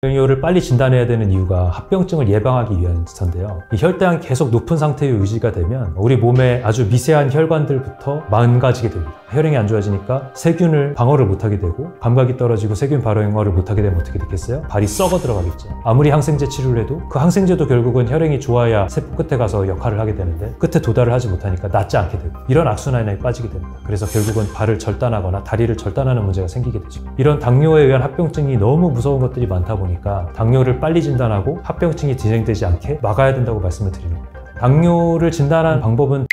당뇨를 빨리 진단해야 되는 이유가 합병증을 예방하기 위해서인데요. 이 혈당이 계속 높은 상태에 유지가 되면 우리 몸의 아주 미세한 혈관들부터 망가지게 됩니다. 혈행이 안 좋아지니까 세균을 방어를 못하게 되고, 감각이 떨어지고 세균 방어를 못하게 되면 어떻게 되겠어요? 발이 썩어 들어가겠죠. 아무리 항생제 치료를 해도 그 항생제도 결국은 혈행이 좋아야 세포 끝에 가서 역할을 하게 되는데, 끝에 도달을 하지 못하니까 낫지 않게 되고, 이런 악순환에 빠지게 됩니다. 그래서 결국은 발을 절단하거나 다리를 절단하는 문제가 생기게 되죠. 이런 당뇨에 의한 합병증이 너무 무서운 것들이 많다 보니까 당뇨를 빨리 진단하고 합병증이 진행되지 않게 막아야 된다고 말씀을 드리는 겁니다. 당뇨를 진단하는 방법은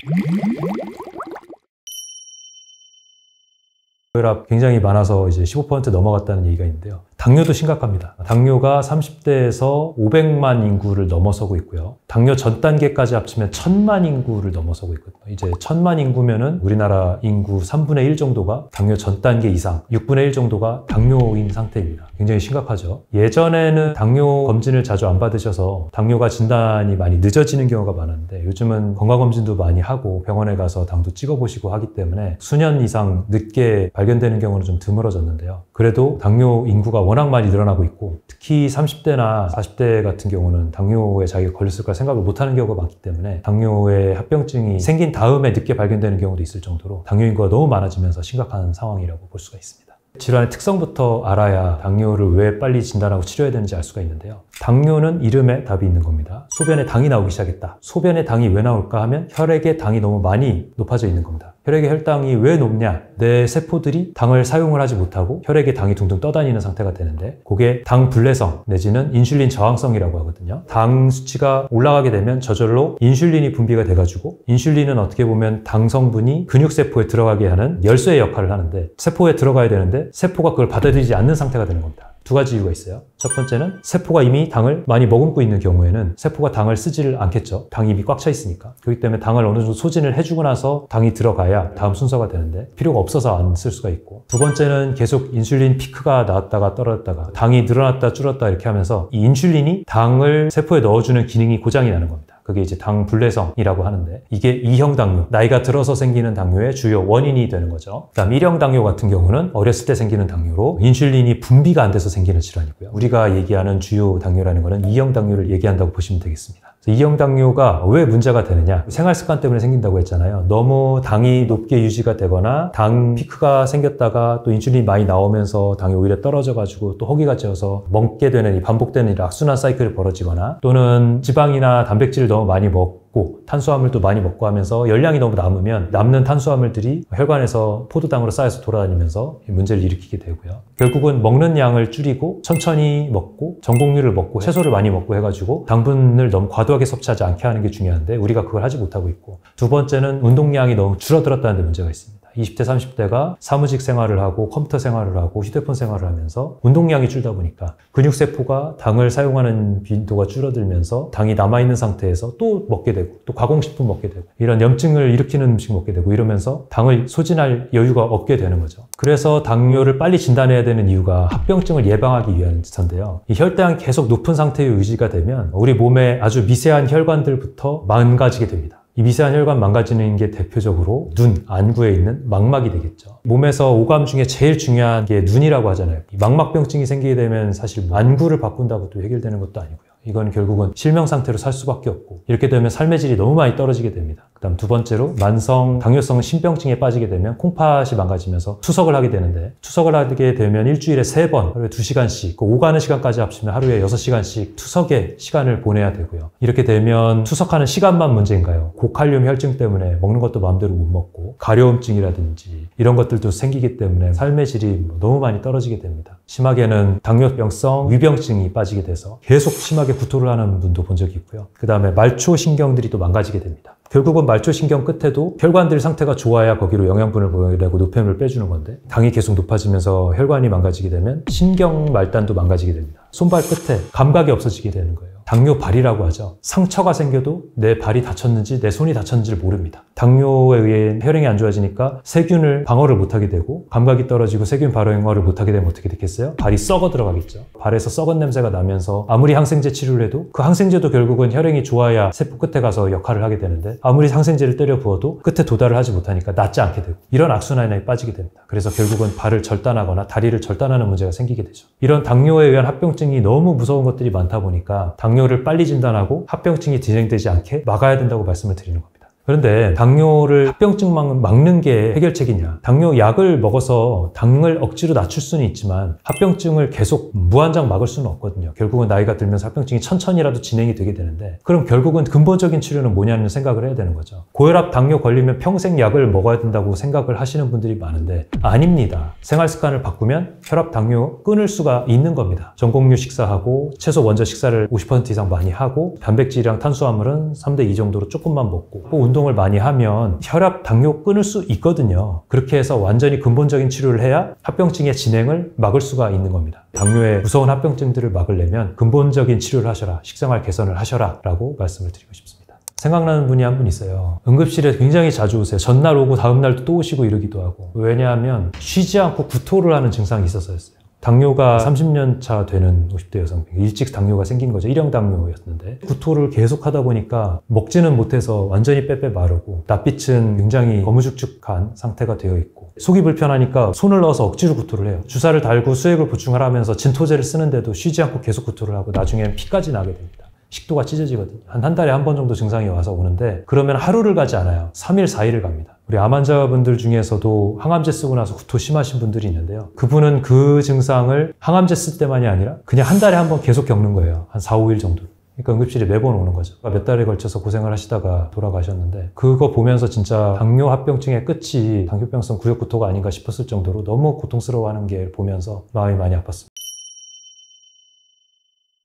혈압 굉장히 많아서 이제 15% 넘어갔다는 얘기가 있는데요. 당뇨도 심각합니다. 당뇨가 30대에서 500만 인구를 넘어서고 있고요. 당뇨 전 단계까지 합치면 1000만 인구를 넘어서고 있거든요. 이제 1000만 인구면은 우리나라 인구 3분의 1 정도가 당뇨 전 단계 이상, 6분의 1 정도가 당뇨인 상태입니다. 굉장히 심각하죠. 예전에는 당뇨 검진을 자주 안 받으셔서 당뇨가 진단이 많이 늦어지는 경우가 많았는데, 요즘은 건강검진도 많이 하고 병원에 가서 당도 찍어보시고 하기 때문에 수년 이상 늦게 발견되는 경우는 좀 드물어졌는데요. 그래도 당뇨 인구가 워낙 많이 늘어나고 있고, 특히 30대나 40대 같은 경우는 당뇨에 자기가 걸렸을까 생각을 못하는 경우가 많기 때문에 당뇨의 합병증이 생긴 다음에 늦게 발견되는 경우도 있을 정도로 당뇨 인구가 너무 많아지면서 심각한 상황이라고 볼 수가 있습니다. 질환의 특성부터 알아야 당뇨를 왜 빨리 진단하고 치료해야 되는지 알 수가 있는데요. 당뇨는 이름에 답이 있는 겁니다. 소변에 당이 나오기 시작했다. 소변에 당이 왜 나올까 하면 혈액에 당이 너무 많이 높아져 있는 겁니다. 혈액의 혈당이 왜 높냐? 내 세포들이 당을 사용을 하지 못하고 혈액에 당이 둥둥 떠다니는 상태가 되는데, 그게 당 불내성 내지는 인슐린 저항성이라고 하거든요. 당 수치가 올라가게 되면 저절로 인슐린이 분비가 돼가지고, 인슐린은 어떻게 보면 당 성분이 근육세포에 들어가게 하는 열쇠의 역할을 하는데, 세포에 들어가야 되는데 세포가 그걸 받아들이지 않는 상태가 되는 겁니다. 두 가지 이유가 있어요. 첫 번째는 세포가 이미 당을 많이 머금고 있는 경우에는 세포가 당을 쓰지를 않겠죠. 당이 이미 꽉 차 있으니까. 그렇기 때문에 당을 어느 정도 소진을 해주고 나서 당이 들어가야 다음 순서가 되는데, 필요가 없어서 안 쓸 수가 있고, 두 번째는 계속 인슐린 피크가 나왔다가 떨어졌다가 당이 늘어났다 줄었다 이렇게 하면서 이 인슐린이 당을 세포에 넣어주는 기능이 고장이 나는 겁니다. 그게 이제 당 불내성이라고 하는데, 이게 2형 당뇨, 나이가 들어서 생기는 당뇨의 주요 원인이 되는 거죠. 그다음 1형 당뇨 같은 경우는 어렸을 때 생기는 당뇨로 인슐린이 분비가 안 돼서 생기는 질환이고요. 우리가 얘기하는 주요 당뇨라는 거는 2형 당뇨를 얘기한다고 보시면 되겠습니다. 2형 당뇨가 왜 문제가 되느냐? 생활 습관 때문에 생긴다고 했잖아요. 너무 당이 높게 유지가 되거나 당 피크가 생겼다가 또 인슐린이 많이 나오면서 당이 오히려 떨어져가지고 또 허기가 져서 먹게 되는 이 반복되는 이 악순환 사이클이 벌어지거나, 또는 지방이나 단백질을 너무 많이 먹고 탄수화물도 많이 먹고 하면서 열량이 너무 남으면 남는 탄수화물들이 혈관에서 포도당으로 쌓여서 돌아다니면서 문제를 일으키게 되고요. 결국은 먹는 양을 줄이고 천천히 먹고 전곡류를 먹고 채소를 많이 먹고 해가지고 당분을 너무 과도하게 섭취하지 않게 하는 게 중요한데, 우리가 그걸 하지 못하고 있고, 두 번째는 운동량이 너무 줄어들었다는 데 문제가 있습니다. 20대, 30대가 사무직 생활을 하고 컴퓨터 생활을 하고 휴대폰 생활을 하면서 운동량이 줄다 보니까 근육세포가 당을 사용하는 빈도가 줄어들면서 당이 남아있는 상태에서 또 먹게 되고, 또 가공식품 먹게 되고, 이런 염증을 일으키는 음식 먹게 되고, 이러면서 당을 소진할 여유가 없게 되는 거죠. 그래서 당뇨를 빨리 진단해야 되는 이유가 합병증을 예방하기 위해서인데요. 이 혈당이 계속 높은 상태에 유지가 되면 우리 몸의 아주 미세한 혈관들부터 망가지게 됩니다. 이 미세한 혈관 망가지는 게 대표적으로 눈, 안구에 있는 망막이 되겠죠. 몸에서 오감 중에 제일 중요한 게 눈이라고 하잖아요. 이 망막병증이 생기게 되면 사실 안구를 바꾼다고 또 해결되는 것도 아니고요. 이건 결국은 실명 상태로 살 수밖에 없고, 이렇게 되면 삶의 질이 너무 많이 떨어지게 됩니다. 그다음 두 번째로 만성 당뇨성 신병증에 빠지게 되면 콩팥이 망가지면서 투석을 하게 되는데, 투석을 하게 되면 일주일에 3번, 하루에 2시간씩, 오가는 시간까지 합치면 하루에 6시간씩 투석에 시간을 보내야 되고요. 이렇게 되면 투석하는 시간만 문제인가요? 고칼륨 혈증 때문에 먹는 것도 마음대로 못 먹고, 가려움증이라든지 이런 것들도 생기기 때문에 삶의 질이 너무 많이 떨어지게 됩니다. 심하게는 당뇨병성 위병증이 빠지게 돼서 계속 심하게 구토를 하는 분도 본 적이 있고요. 그 다음에 말초신경들이 또 망가지게 됩니다. 결국은 말초신경 끝에도 혈관들 상태가 좋아야 거기로 영양분을 보내고 노폐물을 빼주는 건데, 당이 계속 높아지면서 혈관이 망가지게 되면 신경 말단도 망가지게 됩니다. 손발 끝에 감각이 없어지게 되는 거예요. 당뇨발이라고 하죠. 상처가 생겨도 내 발이 다쳤는지 내 손이 다쳤는지를 모릅니다. 당뇨에 의해 혈행이 안 좋아지니까 세균을 방어를 못하게 되고 감각이 떨어지고 세균 방어를 못하게 되면 어떻게 됐겠어요? 발이 썩어 들어가겠죠. 발에서 썩은 냄새가 나면서 아무리 항생제 치료를 해도 그 항생제도 결국은 혈행이 좋아야 세포 끝에 가서 역할을 하게 되는데 아무리 항생제를 때려 부어도 끝에 도달을 하지 못하니까 낫지 않게 되고 이런 악순환에 빠지게 됩니다. 그래서 결국은 발을 절단하거나 다리를 절단하는 문제가 생기게 되죠. 이런 당뇨에 의한 합병증이 너무 무서운 것들이 많다 보니까 당뇨를 빨리 진단하고 합병증이 진행되지 않게 막아야 된다고 말씀을 드리는 겁니다. 그런데 당뇨를 합병증만 막는 게 해결책이냐? 당뇨 약을 먹어서 당을 억지로 낮출 수는 있지만 합병증을 계속 무한정 막을 수는 없거든요. 결국은 나이가 들면서 합병증이 천천히라도 진행이 되게 되는데 그럼 결국은 근본적인 치료는 뭐냐는 생각을 해야 되는 거죠. 고혈압, 당뇨 걸리면 평생 약을 먹어야 된다고 생각을 하시는 분들이 많은데 아닙니다. 생활 습관을 바꾸면 혈압, 당뇨 끊을 수가 있는 겁니다. 전곡류 식사하고 채소 원저 식사를 50% 이상 많이 하고 단백질이랑 탄수화물은 3대 2 정도로 조금만 먹고 운동을 많이 하면 혈압, 당뇨 끊을 수 있거든요. 그렇게 해서 완전히 근본적인 치료를 해야 합병증의 진행을 막을 수가 있는 겁니다. 당뇨의 무서운 합병증들을 막으려면 근본적인 치료를 하셔라, 식생활 개선을 하셔라 라고 말씀을 드리고 싶습니다. 생각나는 분이 한 분 있어요. 응급실에 굉장히 자주 오세요. 전날 오고 다음날도 또 오시고 이러기도 하고. 왜냐하면 쉬지 않고 구토를 하는 증상이 있어서였어요. 당뇨가 30년 차 되는 50대 여성, 일찍 당뇨가 생긴 거죠. 1형 당뇨였는데 구토를 계속 하다 보니까 먹지는 못해서 완전히 빼빼 마르고 낯빛은 굉장히 거무죽죽한 상태가 되어 있고 속이 불편하니까 손을 넣어서 억지로 구토를 해요. 주사를 달고 수액을 보충하라면서 진토제를 쓰는데도 쉬지 않고 계속 구토를 하고 나중에는 피까지 나게 됩니다. 식도가 찢어지거든요. 한 달에 한 번 정도 증상이 와서 오는데 그러면 하루를 가지 않아요. 3일, 4일을 갑니다. 우리 암 환자분들 중에서도 항암제 쓰고 나서 구토 심하신 분들이 있는데요. 그분은 그 증상을 항암제 쓸 때만이 아니라 그냥 한 달에 한 번 계속 겪는 거예요. 한 4, 5일 정도. 그러니까 응급실에 매번 오는 거죠. 몇 달에 걸쳐서 고생을 하시다가 돌아가셨는데 그거 보면서 진짜 당뇨 합병증의 끝이 당뇨병성 구역구토가 아닌가 싶었을 정도로 너무 고통스러워하는 게 보면서 마음이 많이 아팠습니다.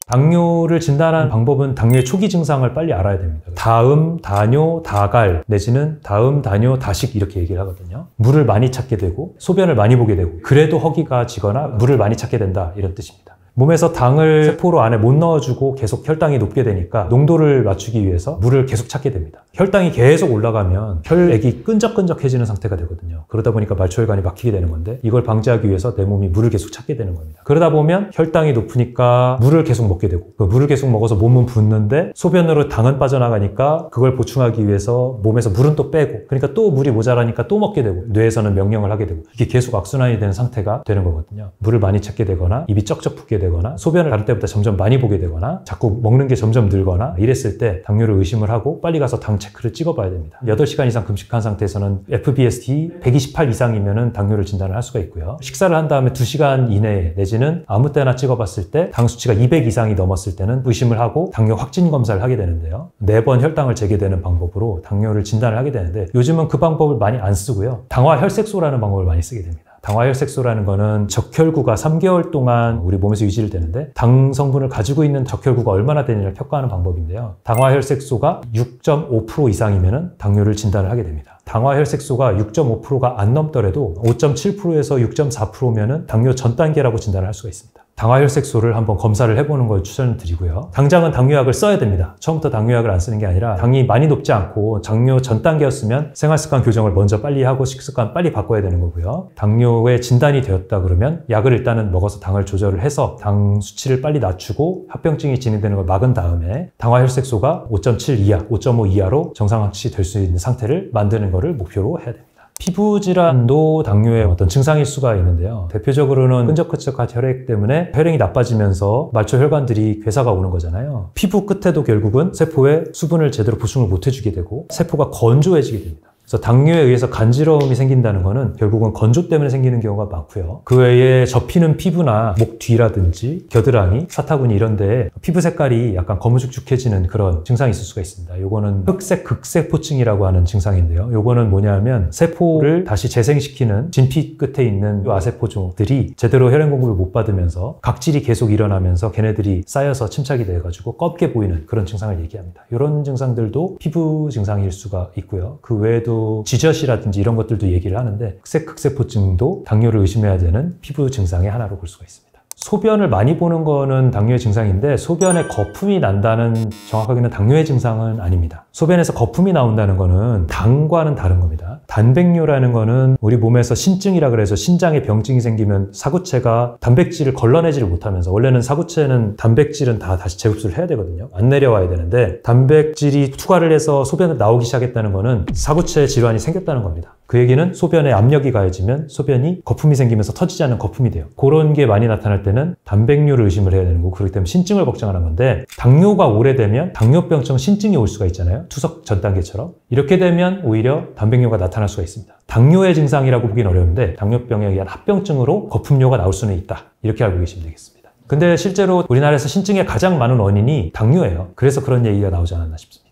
당뇨를 진단하는 방법은 당뇨의 초기 증상을 빨리 알아야 됩니다. 다음, 다뇨, 다갈 내지는 다음, 다뇨, 다식 이렇게 얘기를 하거든요. 물을 많이 찾게 되고 소변을 많이 보게 되고 그래도 허기가 지거나 물을 많이 찾게 된다 이런 뜻입니다. 몸에서 당을 세포로 안에 못 넣어주고 계속 혈당이 높게 되니까 농도를 맞추기 위해서 물을 계속 찾게 됩니다. 혈당이 계속 올라가면 혈액이 끈적끈적해지는 상태가 되거든요. 그러다 보니까 말초혈관이 막히게 되는 건데 이걸 방지하기 위해서 내 몸이 물을 계속 찾게 되는 겁니다. 그러다 보면 혈당이 높으니까 물을 계속 먹게 되고 그 물을 계속 먹어서 몸은 붓는데 소변으로 당은 빠져나가니까 그걸 보충하기 위해서 몸에서 물은 또 빼고 그러니까 또 물이 모자라니까 또 먹게 되고 뇌에서는 명령을 하게 되고 이게 계속 악순환이 되는 상태가 되는 거거든요. 물을 많이 찾게 되거나 입이 쩍쩍 붓게 되거나 소변을 다른 때보다 점점 많이 보게 되거나 자꾸 먹는 게 점점 늘거나 이랬을 때 당뇨를 의심을 하고 빨리 가서 당 체크를 찍어봐야 됩니다. 8시간 이상 금식한 상태에서는 FBST 128 이상이면 당뇨를 진단을 할 수가 있고요. 식사를 한 다음에 2시간 이내에 내지는 아무 때나 찍어봤을 때 당 수치가 200 이상이 넘었을 때는 의심을 하고 당뇨 확진 검사를 하게 되는데요. 4번 혈당을 재게되는 방법으로 당뇨를 진단을 하게 되는데 요즘은 그 방법을 많이 안 쓰고요. 당화혈색소라는 방법을 많이 쓰게 됩니다. 당화혈색소라는 거는 적혈구가 3개월 동안 우리 몸에서 유지를 되는데 당 성분을 가지고 있는 적혈구가 얼마나 되느냐를 평가하는 방법인데요. 당화혈색소가 6.5% 이상이면 당뇨를 진단을 하게 됩니다. 당화혈색소가 6.5%가 안 넘더라도 5.7%에서 6.4%면은 당뇨 전 단계라고 진단을 할 수가 있습니다. 당화혈색소를 한번 검사를 해보는 걸 추천드리고요. 당장은 당뇨약을 써야 됩니다. 처음부터 당뇨약을 안 쓰는 게 아니라 당이 많이 높지 않고 당뇨 전 단계였으면 생활습관 교정을 먼저 빨리 하고 식습관 빨리 바꿔야 되는 거고요. 당뇨에 진단이 되었다 그러면 약을 일단은 먹어서 당을 조절을 해서 당 수치를 빨리 낮추고 합병증이 진행되는 걸 막은 다음에 당화혈색소가 5.7 이하, 5.5 이하로 정상치 될 수 있는 상태를 만드는 거를 목표로 해야 됩니다. 피부 질환도 당뇨의 어떤 증상일 수가 있는데요. 대표적으로는 끈적끈적한 혈액 때문에 혈액이 나빠지면서 말초 혈관들이 괴사가 오는 거잖아요. 피부 끝에도 결국은 세포에 수분을 제대로 보충을 못 해주게 되고 세포가 건조해지게 됩니다. 그래서 당뇨에 의해서 간지러움이 생긴다는 거는 결국은 건조 때문에 생기는 경우가 많고요. 그 외에 접히는 피부나 목 뒤라든지 겨드랑이, 사타구니 이런 데에 피부 색깔이 약간 거무죽죽해지는 그런 증상이 있을 수가 있습니다. 요거는 흑색 극세포증이라고 하는 증상인데요. 요거는 뭐냐면 세포를 다시 재생시키는 진피 끝에 있는 아세포종들이 제대로 혈액 공급을 못 받으면서 각질이 계속 일어나면서 걔네들이 쌓여서 침착이 돼가지고 껍게 보이는 그런 증상을 얘기합니다. 이런 증상들도 피부 증상일 수가 있고요. 그 외에도 지젖이라든지 이런 것들도 얘기를 하는데 흑색 극세포증도 당뇨를 의심해야 되는 피부 증상의 하나로 볼 수가 있습니다. 소변을 많이 보는 거는 당뇨의 증상인데 소변에 거품이 난다는 정확하게는 당뇨의 증상은 아닙니다. 소변에서 거품이 나온다는 거는 당과는 다른 겁니다. 단백뇨라는 거는 우리 몸에서 신증이라 그래서 신장에 병증이 생기면 사구체가 단백질을 걸러내지를 못하면서, 원래는 사구체는 단백질은 다 다시 재흡수를 해야 되거든요. 안 내려와야 되는데 단백질이 투과를 해서 소변에 나오기 시작했다는 거는 사구체 질환이 생겼다는 겁니다. 그 얘기는 소변에 압력이 가해지면 소변이 거품이 생기면서 터지지 않는 거품이 돼요. 그런 게 많이 나타날 때는 단백뇨를 의심을 해야 되는 거고, 그렇기 때문에 신증을 걱정하는 건데, 당뇨가 오래되면 당뇨병처럼 신증이 올 수가 있잖아요. 투석 전 단계처럼. 이렇게 되면 오히려 단백뇨가 나타날 수가 있습니다. 당뇨의 증상이라고 보긴 어려운데 당뇨병에 의한 합병증으로 거품뇨가 나올 수는 있다. 이렇게 알고 계시면 되겠습니다. 근데 실제로 우리나라에서 신증의 가장 많은 원인이 당뇨예요. 그래서 그런 얘기가 나오지 않았나 싶습니다.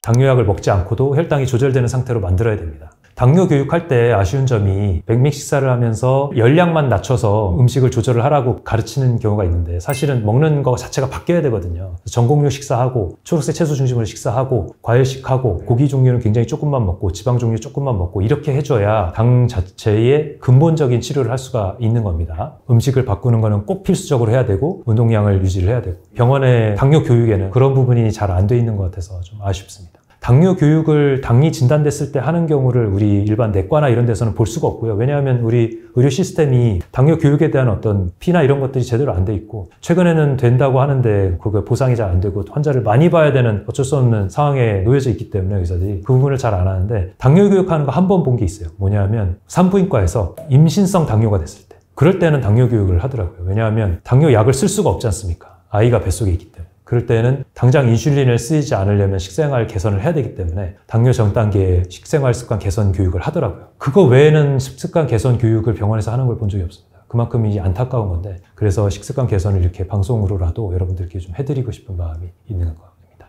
당뇨약을 먹지 않고도 혈당이 조절되는 상태로 만들어야 됩니다. 당뇨 교육할 때 아쉬운 점이 백미 식사를 하면서 열량만 낮춰서 음식을 조절을 하라고 가르치는 경우가 있는데, 사실은 먹는 거 자체가 바뀌어야 되거든요. 전곡류 식사하고 초록색 채소 중심으로 식사하고 과일식하고 고기 종류는 굉장히 조금만 먹고 지방 종류 조금만 먹고 이렇게 해줘야 당 자체의 근본적인 치료를 할 수가 있는 겁니다. 음식을 바꾸는 거는 꼭 필수적으로 해야 되고 운동량을 유지를 해야 되고, 병원의 당뇨 교육에는 그런 부분이 잘 안 돼 있는 것 같아서 좀 아쉽습니다. 당뇨 교육을 당이 진단됐을 때 하는 경우를 우리 일반 내과나 이런 데서는 볼 수가 없고요. 왜냐하면 우리 의료 시스템이 당뇨 교육에 대한 어떤 피나 이런 것들이 제대로 안 돼 있고, 최근에는 된다고 하는데 그게 보상이 잘 안 되고 환자를 많이 봐야 되는 어쩔 수 없는 상황에 놓여져 있기 때문에 의사들이 그 부분을 잘 안 하는데, 당뇨 교육하는 거 한 번 본 게 있어요. 뭐냐면 산부인과에서 임신성 당뇨가 됐을 때, 그럴 때는 당뇨 교육을 하더라고요. 왜냐하면 당뇨 약을 쓸 수가 없지 않습니까? 아이가 뱃속에 있기 때문에. 그럴 때는 당장 인슐린을 쓰이지 않으려면 식생활 개선을 해야 되기 때문에 당뇨 전 단계에 식생활 습관 개선 교육을 하더라고요. 그거 외에는 식습관 개선 교육을 병원에서 하는 걸 본 적이 없습니다. 그만큼 이제 안타까운 건데, 그래서 식습관 개선을 이렇게 방송으로라도 여러분들께 좀 해드리고 싶은 마음이 있는 겁니다.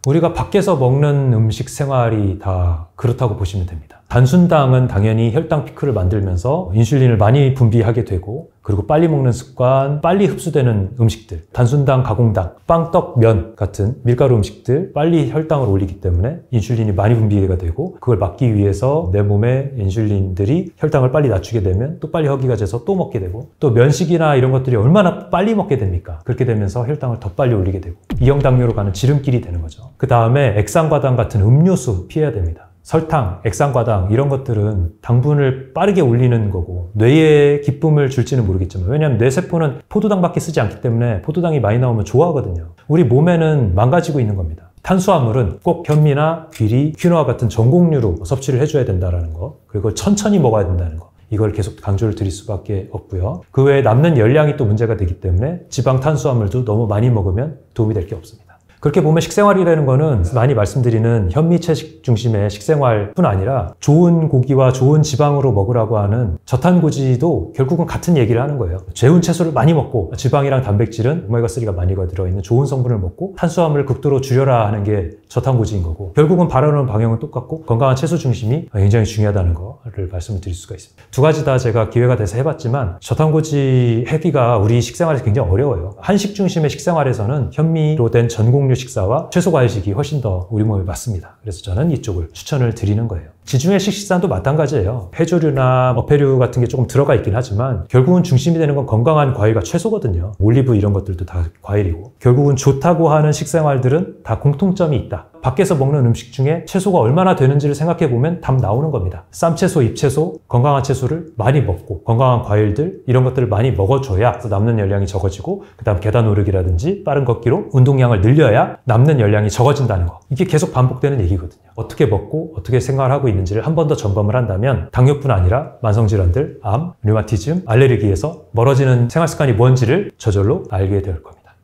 우리가 밖에서 먹는 음식 생활이 다 그렇다고 보시면 됩니다. 단순당은 당연히 혈당 피크를 만들면서 인슐린을 많이 분비하게 되고, 그리고 빨리 먹는 습관, 빨리 흡수되는 음식들, 단순당, 가공당, 빵, 떡, 면 같은 밀가루 음식들 빨리 혈당을 올리기 때문에 인슐린이 많이 분비가 되고, 그걸 막기 위해서 내 몸에 인슐린들이 혈당을 빨리 낮추게 되면 또 빨리 허기가 져서 또 먹게 되고, 또 면식이나 이런 것들이 얼마나 빨리 먹게 됩니까? 그렇게 되면서 혈당을 더 빨리 올리게 되고 이형당뇨로 가는 지름길이 되는 거죠. 그 다음에 액상과당 같은 음료수 피해야 됩니다. 설탕, 액상과당 이런 것들은 당분을 빠르게 올리는 거고 뇌에 기쁨을 줄지는 모르겠지만, 왜냐하면 뇌세포는 포도당밖에 쓰지 않기 때문에 포도당이 많이 나오면 좋아하거든요. 우리 몸에는 망가지고 있는 겁니다. 탄수화물은 꼭 현미나 귀리, 퀴노아 같은 전곡류로 섭취를 해줘야 된다는 거, 그리고 천천히 먹어야 된다는 거, 이걸 계속 강조를 드릴 수밖에 없고요. 그 외에 남는 열량이 또 문제가 되기 때문에 지방, 탄수화물도 너무 많이 먹으면 도움이 될 게 없습니다. 그렇게 보면 식생활이라는 거는 많이 말씀드리는 현미채식 중심의 식생활뿐 아니라 좋은 고기와 좋은 지방으로 먹으라고 하는 저탄고지도 결국은 같은 얘기를 하는 거예요. 재운 채소를 많이 먹고 지방이랑 단백질은 오메가3가 많이 들어있는 좋은 성분을 먹고 탄수화물을 극도로 줄여라 하는 게 저탄고지인 거고, 결국은 바라는 방향은 똑같고 건강한 채소 중심이 굉장히 중요하다는 거를 말씀을 드릴 수가 있습니다. 두 가지 다 제가 기회가 돼서 해봤지만 저탄고지 하기가 우리 식생활에서 굉장히 어려워요. 한식 중심의 식생활에서는 현미로 된 전곡류 식사와 채소 과일식이 훨씬 더 우리 몸에 맞습니다. 그래서 저는 이쪽을 추천을 드리는 거예요. 지중해식 식사도 마찬가지예요. 해조류나 어패류 같은 게 조금 들어가 있긴 하지만 결국은 중심이 되는 건 건강한 과일과 채소거든요. 올리브 이런 것들도 다 과일이고, 결국은 좋다고 하는 식생활들은 다 공통점이 있다. 밖에서 먹는 음식 중에 채소가 얼마나 되는지를 생각해 보면 답 나오는 겁니다. 쌈채소, 잎채소, 건강한 채소를 많이 먹고 건강한 과일들 이런 것들을 많이 먹어줘야 남는 열량이 적어지고, 그 다음 계단 오르기라든지 빠른 걷기로 운동량을 늘려야 남는 열량이 적어진다는 거. 이게 계속 반복되는 얘기거든요. 어떻게 먹고 어떻게 생활하고 있는지를 한 번 더 점검을 한다면 당뇨뿐 아니라 만성질환들, 암, 류마티즘, 알레르기에서 멀어지는 생활습관이 뭔지를 저절로 알게 될 겁니다.